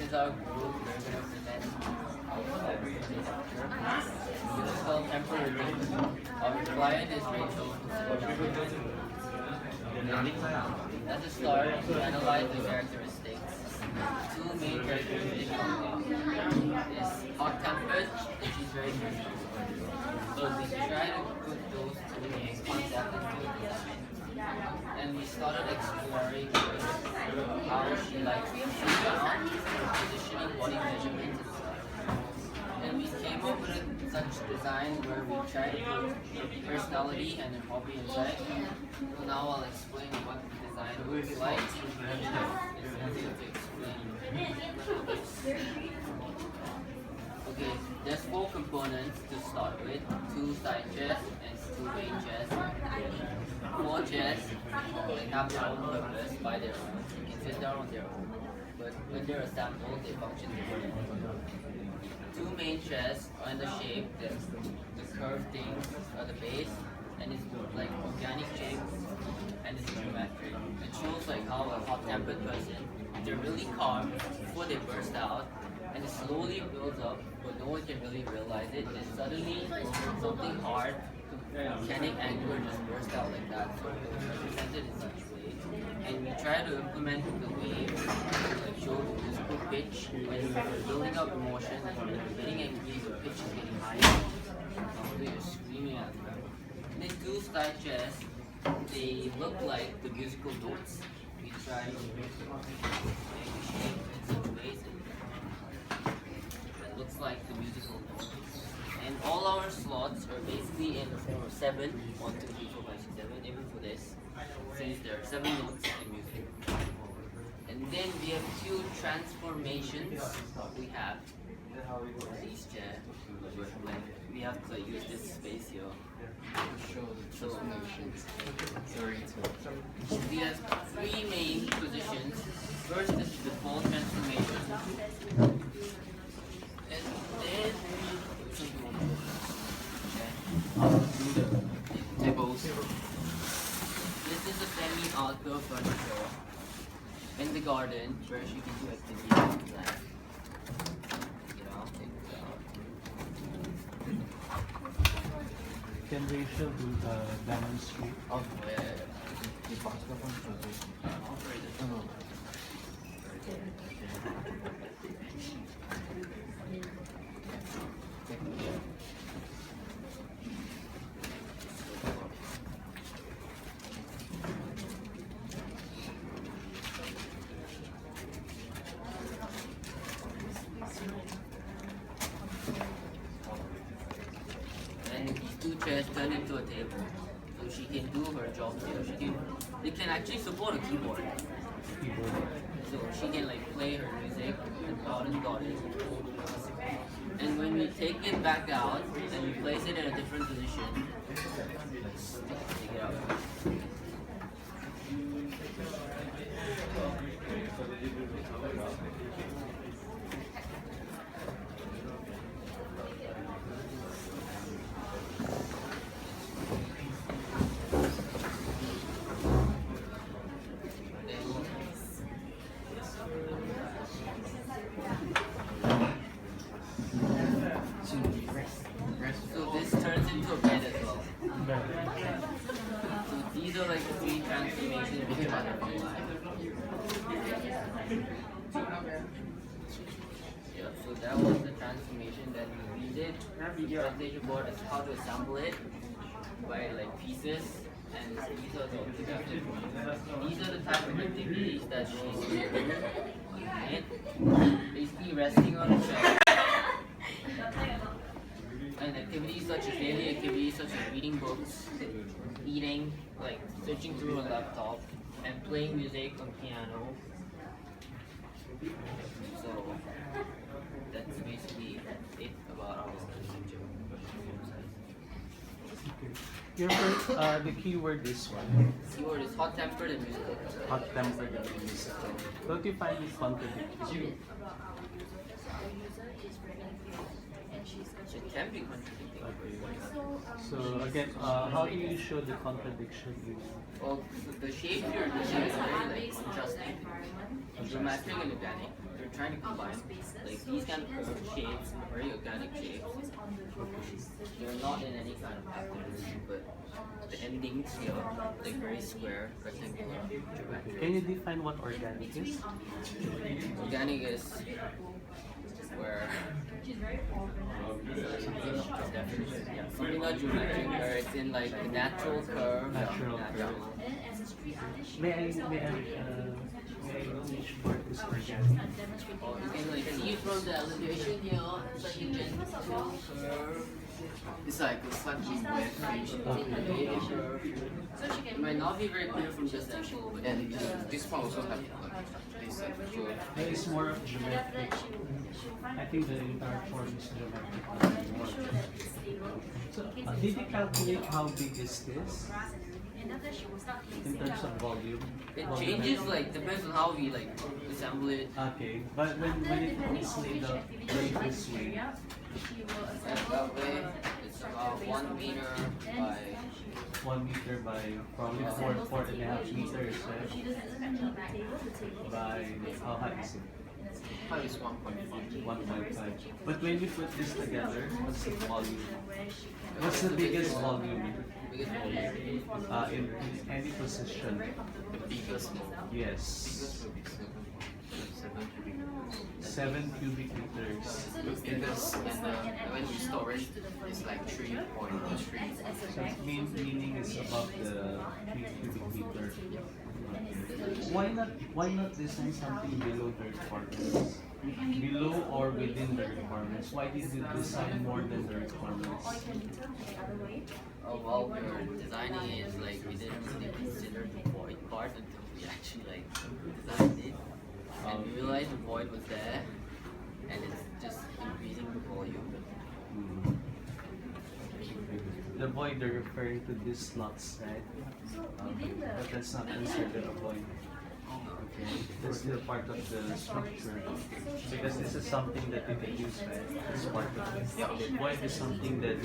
is our group. We're going to present it's called Temporary. Our client is Rachel. At the start, we analyze the characteristics. Two main characteristics is hot-tempered and she's very thirsty. So we try to put those two main concepts into the design. And we started exploring how she likes to sit down, positioning, body measurements, and stuff. And we came up with such design where we try to put personality and a hobby inside. So now I'll explain what the design looks like. It's easy to explain. Okay, there's 4 components to start with. 2 side chests and 2 main chests. 4 chests, they have their own purpose by their own. You can sit down on their own. But when they're assembled, they function differently. 2 main chests are in the shape, the curved things are the base, and it's like organic shapes, and it's geometric. It shows like how a hot-tempered person, they're really calm before they burst out, and it slowly builds up, but no one can really realize it. And suddenly, something hard, volcanic anger just burst out like that. So it was represented in such way. And we try to implement the wave, like show the physical pitch when you're building up emotion, and when you're getting angry, your pitch is getting higher. So you're screaming at them. These 2 side chests, they look like the musical notes. We try to make the shape in such ways that looks like the musical notes. And all our slots are basically in the form of 7, 1, 2, 3, 4, 5, 6, 7, even for this, since there are 7 notes in music. And then we have 2 transformations we have for these chairs. Like, we have to use this space here to show the transformations. We have 3 main positions. First is the full transformation. And then tables. This is a semi-outdoor furniture in the garden where she can do activities like, Can Rachel do the demonstrate? Oh, yeah. And these 2 chairs turn into a table, so she can do her job here. They can actually support a keyboard, so she can like play her music and garden. And when we take it back out and we place it in a different position, take it out. So this turns into a bed as well. So these are like the 3 transformations we have. Yeah, so that was the transformation that we did. The presentation board is how to assemble it by like pieces, and these are the objectives. These are the type of activities that she's doing. Basically resting on her chest. And activities such as daily activities such as reading books, eating, like searching through a laptop, and playing music on piano. So that's basically it about our Your first, the keyword is what? keyword is hot-tempered and musical. Hot-tempered and musical. Don't you find this contradictory? It can be contradicting. So again, how do you show the contradiction in Well, the shape you're using is very like contrasting. Geometric and organic. They're trying to combine like these kind of curved shapes, very organic shapes. They're not in any kind of pattern, but the endings here, like very square, rectangular, geometric. Can you define what organic is? Organic is where something not geometric, where it's in like the natural curve. Natural curve. May I know which part is organic? You can like see from the elevation here, it's like a gentle curve. It's like a slightly wet curve. It might not be very clear from this angle, but And this one also have this curve. It is more of geometric. I think the entire form is geometric. So, did you calculate how big is this in terms of volume? it changes like depends on how we like assemble it. Okay, but when it is laid out like this way, Like that way, it's about 1 meter by 1 meter by probably 4.5 meters, right? By how high is it? Height is 1.5. 1.5. But when you put this together, what's the volume? What's the biggest volume biggest volume. in any position? The biggest one. Yes, Biggest will be 7 cubic meters. 7 cubic meters. The biggest and when you store it, it's like 3.3. So meaning it's above the 3 cubic meter. Why not design something below the requirements? Below or within the requirements? Why did you design more than the requirements? While we were designing it, like we didn't really consider the void part until we actually like designed it, and we realized the void was there, and it's just increasing the volume. Hmm. The void they're referring to these slots, right? But that's not considered a void. Okay, that's still part of the structure because this is something that you can use, right? It's part of it. Yeah. Void is something that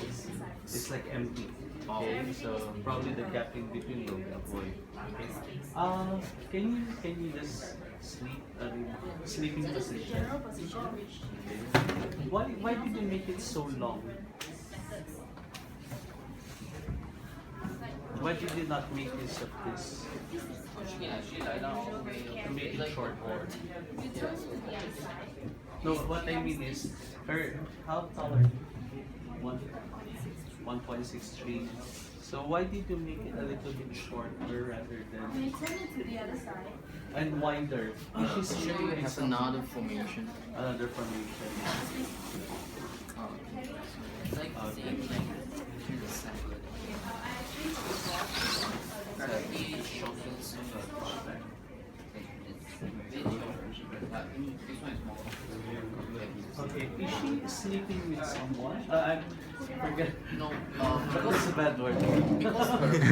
is like empty. Okay, so probably the gap in between will be a void. Okay. Can you just sleep? Sleeping position. Okay. Why did you make it so long? Why did you not make use of this She can actually lie down all the way. to make it short or? Yeah, so No, what I mean is, how tall are you? 1.63. So why did you make it a little bit shorter rather than and wider? Is she sleeping in It's another formation. another formation? it's like the same length. Currently, it's shorter, so it's a bit shorter. But this one is more. Okay, is she sleeping with someone? I forget. No, That's a bad word.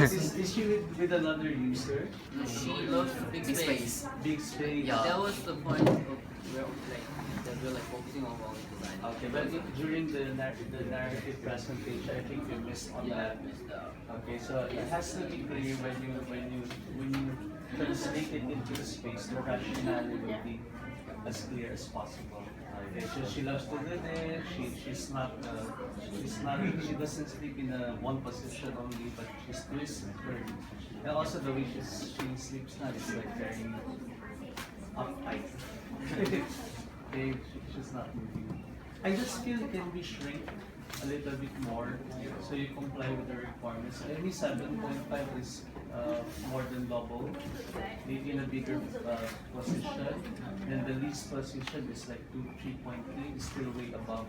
Is she with another user? She loves big big space. space. Big space. Yeah. That was the point of where like that we're like focusing on while we design. Okay, but during the narrative presentation, I think you missed on Yeah, I that. missed out. Okay, so it has to be clear when you translate it into space, the rationale will be as clear as possible. Okay, so she loves to do this. She's not she doesn't sleep in one position only, but she's twisted. And also the way she sleeps now is like very uptight. Okay, she's not moving. I just feel it can be shrink a little bit more so you comply with the requirements. Maybe 7.5 is more than double, maybe in a bigger position. And the least position is like 3.3, is still way above,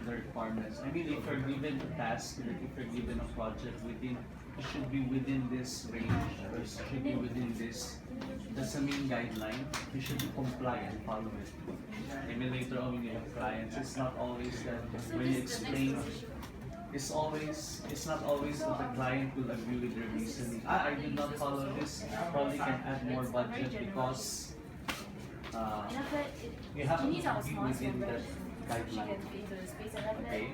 the requirements. I mean, if you're given a task, like if you're given a project within, it should be within this range, or it should be within this. That's the main guideline. You should comply and follow it. I mean, later on when you have clients, it's not always that when you explain, it's not always that the client will agree with your reasoning. I did not follow this. Probably can add more budget because you have to be within that guideline. Okay,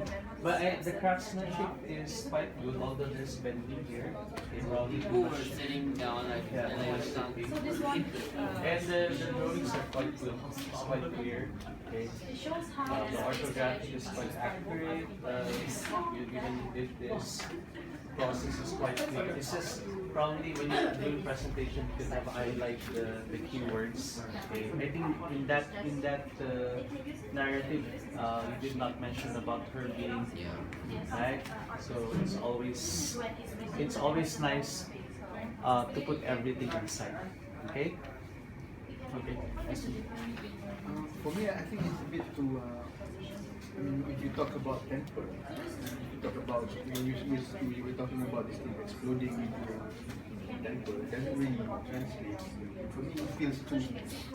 but the craftsmanship is quite good, although there's bending here. Okay, probably too People were much. sitting down like Yeah, and they were like sitting. So this one, And the drawings are quite good. It's quite clear. Okay. it shows how The orthographic is quite accurate. You even did this process is quite clear. It's just probably when you're doing presentation, you can have highlight the keywords. Okay. I think in that narrative, you did not mention about her being Yeah. right. So it's always nice to put everything inside. Okay. Okay. I see. For me, I think it's a bit too. I mean, if you talk about temper, if you talk about when you were talking about this thing exploding into temper, it doesn't really translate. For me, it feels too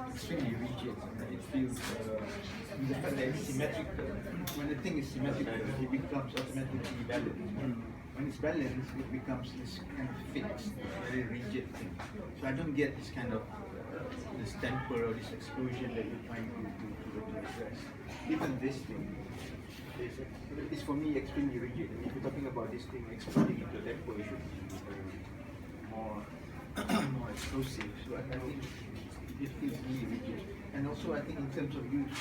extremely rigid. It feels the fact that it's symmetrical. When the thing is symmetrical, it becomes automatically balanced. When it's balanced, it becomes this kind of fixed, very rigid thing. So I don't get this kind of this temper or this explosion that you're trying to address. Even this thing is for me extremely rigid. I mean, if you're talking about this thing exploding into temper, it should be more more explosive. So I think it feels really rigid. And also I think in terms of use,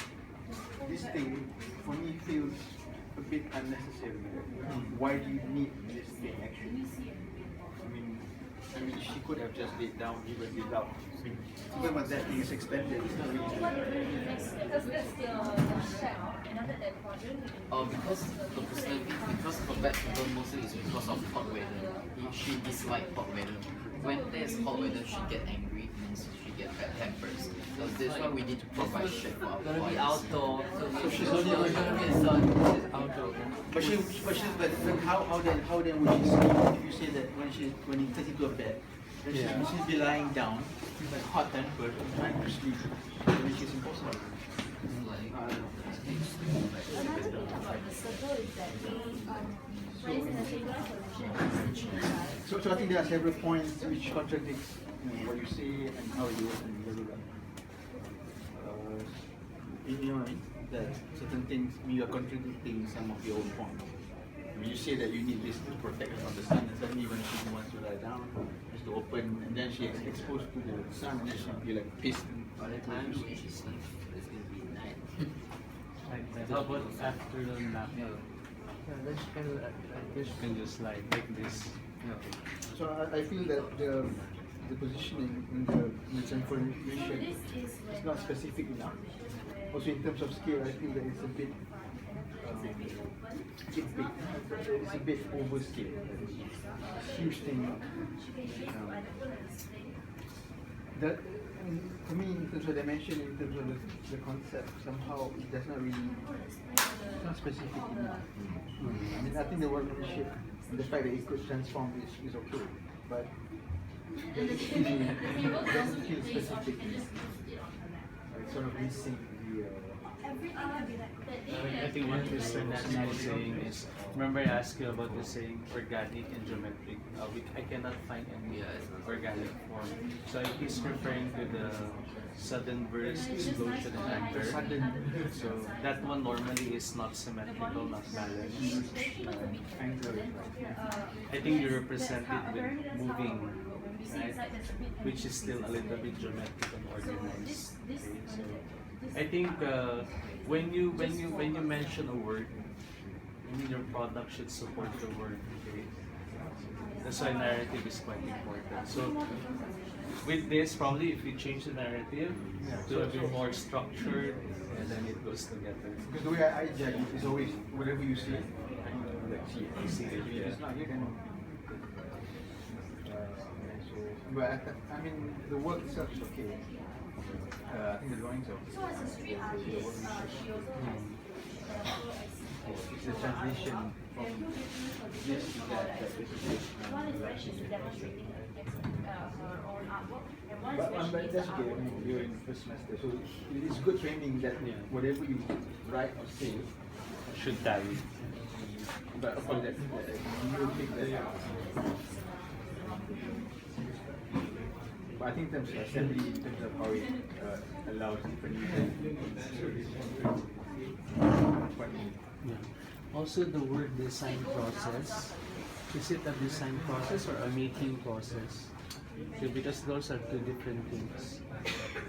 this thing for me feels a bit unnecessary. Why do you need this thing actually? I mean, she could have just laid down even without. I mean, even when that thing is extended, it's not really. because that's the another dead quadrant. Because the personality, because her bad temper mostly is because of hot weather. She dislikes hot weather. When there's hot weather, she get angry and she get bad tempers. So that's why we need to provide shade for our gonna be clients. outdoor, so she's only it's gonna be a sun. It's outdoor. But how then would she sleep if you say that when he takes into a bed, then she'll be lying down, like hot tempered, trying to sleep, which is impossible. Another thing about the circle is that friends in a singular solution is So I think there are several points which contradicts what you say and how you work and blah blah blah. You know what I mean? That certain things you are contradicting some of your own points. I mean, you say that you need this to protect her from the sun, and suddenly when she wants to lie down, just to open, and then she is exposed to the sun, and then she'll be like pissed. By the time when she sleeps, it's gonna be night. How about afternoon nap? Yeah. Then she can, I guess you can just like take this. So I feel that the positioning in the information is not specific enough. Also in terms of scale, I feel that it's a bit big. It's a bit overscale. Huge thing. That for me, in terms of dimension, in terms of the concept, somehow it does not really, it's not specific enough. I mean, I think the workmanship and the fact that it could transform is okay, but it doesn't feel specific. It's sort of missing the. I think what Mr. Nancy was saying is, remember I asked you about the saying organic and geometric. I cannot find any organic form. So if he's referring to the sudden burst, explosion, and anger, so that one normally is not symmetrical, not balanced. Anger. I think you represent it with moving, right? Which is still a little bit geometric and organized. Okay, so I think when you mention a word, I mean your product should support the word. Okay? That's why narrative is quite important. So with this, probably if you change the narrative to a bit more structured, and then it goes together. Because the way I judge it is always whatever you see, like see it. You see it, If it's not here, then. But I mean, the work itself is okay. I think the drawings are okay. So as a street artist, she also It's a translation from this to that is a bit. one is where she's demonstrating her own artwork, and one is But where she that's makes okay. I artwork. mean, you're in first semester, so it's good training that whatever you write or say Should die. but of course that you will take that. But I think in terms of assembly, in terms of how it allows different users. partner. Yeah. Also, the word design process, is it a design process or a making process? Okay, because those are two different things.